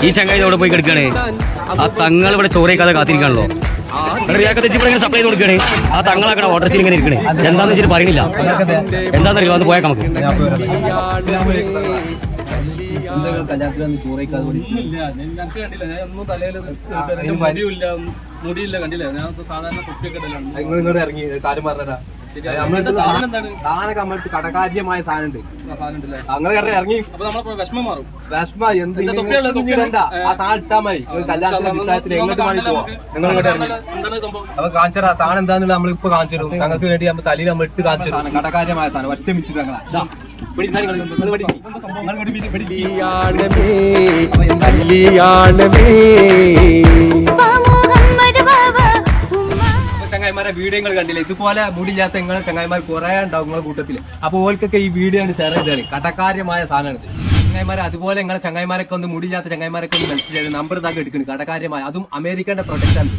ഈ ചങ്ങായി അവിടെ പോയി കിടക്കണേ. ആ തങ്ങൾ ഇവിടെ ചോറേക്കാതെ കാത്തിരിക്കാണല്ലോ. സപ്ലൈ ചെയ്ത് കൊടുക്കണേ. ആ തങ്ങളാക്കണ ഓർഡർ സീൽ ഇങ്ങനെ ഇരിക്കണേ. എന്താന്ന് വെച്ചിട്ട് പറയണില്ല. എന്താണെന്നറിയോ, അത് പോയാൽ നമുക്ക് മുടിയില്ല കണ്ടില്ല. ഞാൻ സാധാരണ കുപ്പിയൊക്കെ ഇറങ്ങി കാര്യം പറഞ്ഞാ സാധനമൊക്കെ കടകാര്യമായ സാധനം ഉണ്ട്. അങ്ങനെ ഇറങ്ങി വിഷമം മാറും. വിഷമ എന്ത് ആ സാധനം ഇട്ടാ മതി. കല്യാണത്തിന് എങ്ങോട്ട് വേണ്ടി പോവാ. നിങ്ങൾ ഇങ്ങോട്ട് ഇറങ്ങി അപ്പൊ കാണിച്ചാ സാധനം എന്താന്നുള്ള നമ്മളിപ്പോ കാണിച്ചു തരും. ഞങ്ങൾക്ക് വേണ്ടി നമ്മൾ തലയിൽ നമ്മൾ ഇട്ട് കാണിച്ചു തരും. കടകാര്യമായ സാധനം ഒറ്റ മിനിറ്റ് ഞങ്ങളാ ചങ്ങായിമാരെ വീഡിയോകൾ കണ്ടില്ല. ഇതുപോലെ മുടിയില്ലാത്ത നിങ്ങളെ ചങ്ങായിമാർ കുറെ ഉണ്ടാവും നിങ്ങളെ കൂട്ടത്തില്. അപ്പൊ ഓൾക്കൊക്കെ ഈ വീഡിയോ ആണ് ഷെയർ ചെയ്താണ്. കടകാര്യമായ സാധനമാണ് ചങ്ങായിമാരെ. അതുപോലെ നിങ്ങളെ ചങ്ങായിമാരൊക്കെ ഒന്ന് മുടിയില്ലാത്ത ചങ്ങായിമാരൊക്കെ ഒന്ന് മനസ്സിലായത് നമ്പർ ഇതാക്കി എടുക്കണം. കടകാര്യമായ അതും അമേരിക്കന്റെ പ്രൊഡക്റ്റ് ആണ്.